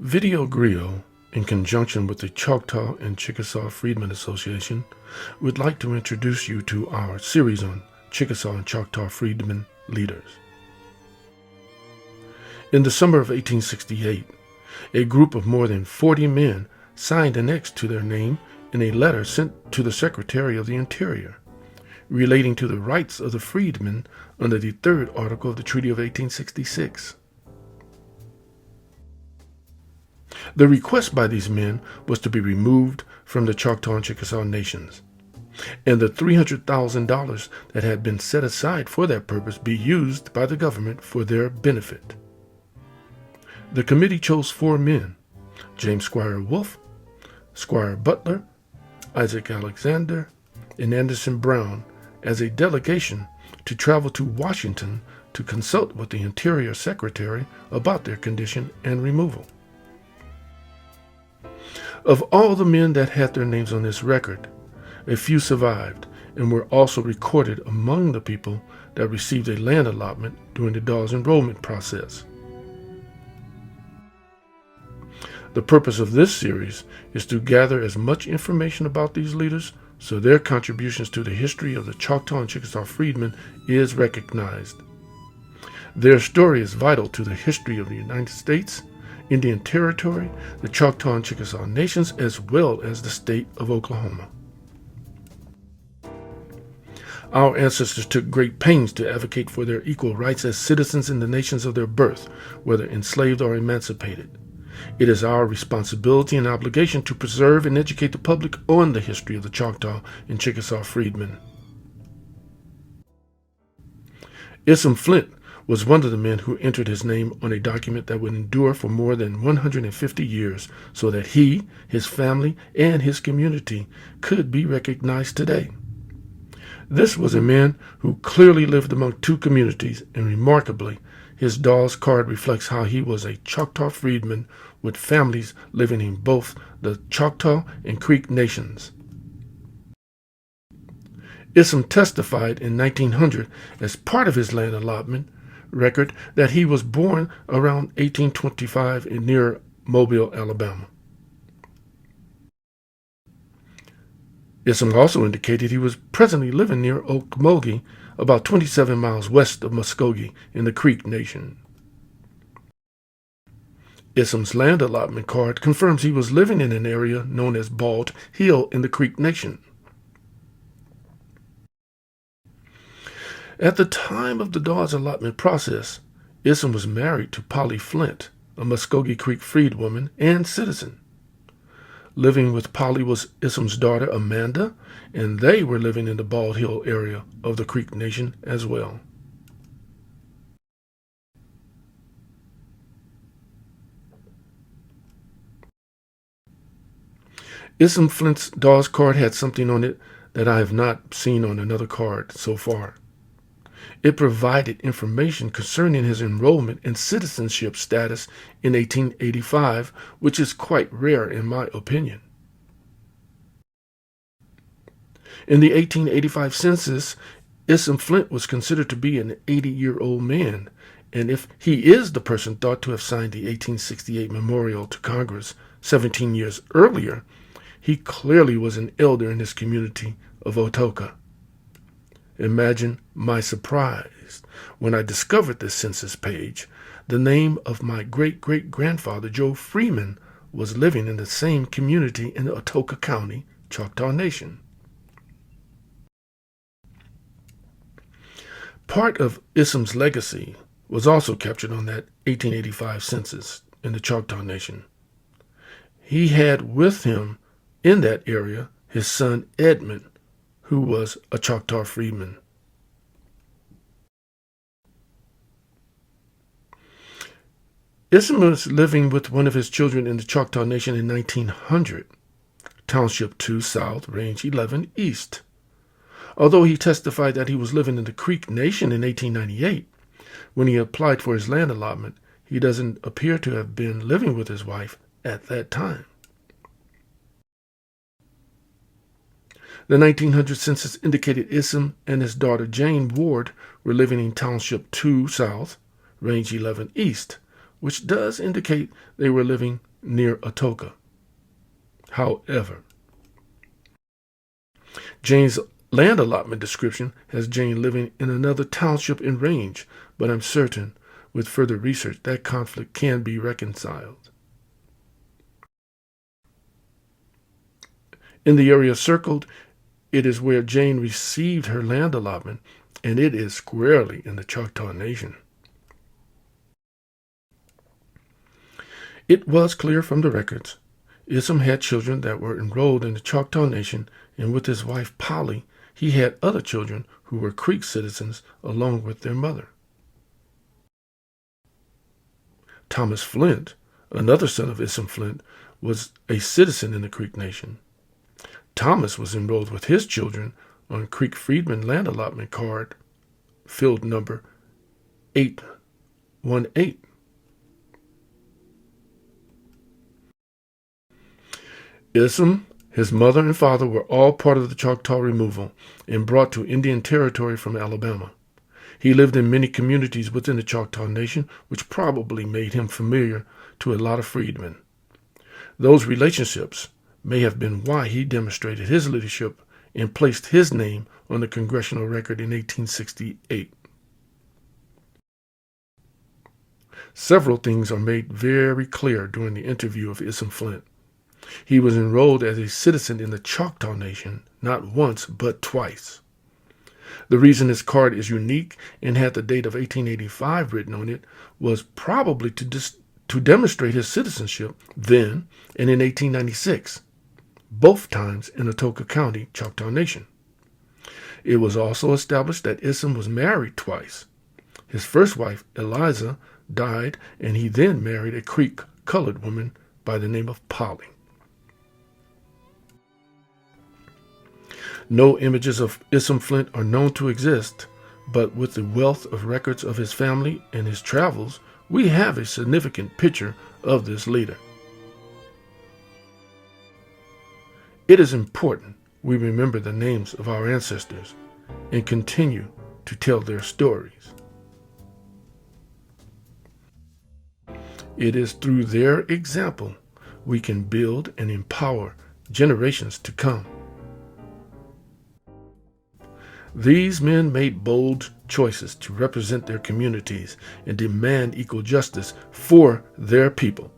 Video Griot, in conjunction with the Choctaw and Chickasaw Freedmen Association, would like to introduce you to our series on Chickasaw and Choctaw Freedmen leaders. In the summer of 1868, a group of more than 40 men signed an X to their name in a letter sent to the Secretary of the Interior, relating to the rights of the freedmen under the third article of the Treaty of 1866. The request by these men was to be removed from the Choctaw and Chickasaw Nations, and the $300,000 that had been set aside for that purpose be used by the government for their benefit. The committee chose 4 men: James Squire Wolfe, Squire Butler, Isaac Alexander, and Anderson Brown as a delegation to travel to Washington to consult with the Interior Secretary about their condition and removal. Of all the men that had their names on this record, a few survived and were also recorded among the people that received a land allotment during the Dawes enrollment process. The purpose of this series is to gather as much information about these leaders so their contributions to the history of the Choctaw and Chickasaw Freedmen is recognized. Their story is vital to the history of the United States, Indian Territory, the Choctaw and Chickasaw Nations, as well as the state of Oklahoma. Our ancestors took great pains to advocate for their equal rights as citizens in the nations of their birth, whether enslaved or emancipated. It is our responsibility and obligation to preserve and educate the public on the history of the Choctaw and Chickasaw Freedmen. Isom Flint was one of the men who entered his name on a document that would endure for more than 150 years so that he, his family, and his community could be recognized today. This was a man who clearly lived among 2 communities, and remarkably, his Dawes card reflects how he was a Choctaw freedman with families living in both the Choctaw and Creek nations. Isom testified in 1900 as part of his land allotment record that he was born around 1825 near Mobile, Alabama. Isom also indicated he was presently living near Okmulgee, about 27 miles west of Muskogee in the Creek Nation. Isom's land allotment card confirms he was living in an area known as Bald Hill in the Creek Nation. At the time of the Dawes allotment process, Isom was married to Polly Flint, a Muskogee Creek freedwoman and citizen. Living with Polly was Isom's daughter Amanda, and they were living in the Bald Hill area of the Creek Nation as well. Isom Flint's Dawes card had something on it that I have not seen on another card so far. It provided information concerning his enrollment and citizenship status in 1885, which is quite rare in my opinion. In the 1885 census, Isom Flint was considered to be an 80-year-old man, and if he is the person thought to have signed the 1868 memorial to Congress 17 years earlier, he clearly was an elder in his community of Otoka. Imagine my surprise when I discovered this census page. The name of my great-great-grandfather, Joe Freeman, was living in the same community in Otoka County, Choctaw Nation. Part of Isom's legacy was also captured on that 1885 census in the Choctaw Nation. He had with him in that area his son Edmund, who was a Choctaw freedman. Isom was living with one of his children in the Choctaw Nation in 1900, Township 2 South, Range 11 East. Although he testified that he was living in the Creek Nation in 1898, when he applied for his land allotment, he doesn't appear to have been living with his wife at that time. The 1900 census indicated Isom and his daughter Jane Ward were living in Township 2 South, Range 11 East, which does indicate they were living near Atoka. However, Jane's land allotment description has Jane living in another township in range, but I'm certain, with further research, that conflict can be reconciled. In the area circled, it is where Jane received her land allotment, and it is squarely in the Choctaw Nation. It was clear from the records, Isom had children that were enrolled in the Choctaw Nation, and with his wife Polly, he had other children who were Creek citizens along with their mother. Thomas Flint, another son of Isom Flint, was a citizen in the Creek Nation. Thomas was enrolled with his children on Creek Freedmen land allotment card, field number 818. Isom, his mother and father were all part of the Choctaw removal and brought to Indian Territory from Alabama. He lived in many communities within the Choctaw Nation, which probably made him familiar to a lot of freedmen. Those relationships may have been why he demonstrated his leadership and placed his name on the congressional record in 1868. Several things are made very clear during the interview of Isom Flint. He was enrolled as a citizen in the Choctaw Nation not once but twice. The reason his card is unique and had the date of 1885 written on it was probably to demonstrate his citizenship then and in 1896, both times in Atoka County, Choctaw Nation. It was also established that Isom was married twice. His first wife, Eliza, died, and he then married a Creek colored woman by the name of Polly. No images of Isom Flint are known to exist, but with the wealth of records of his family and his travels, we have a significant picture of this leader. It is important we remember the names of our ancestors and continue to tell their stories. It is through their example we can build and empower generations to come. These men made bold choices to represent their communities and demand equal justice for their people.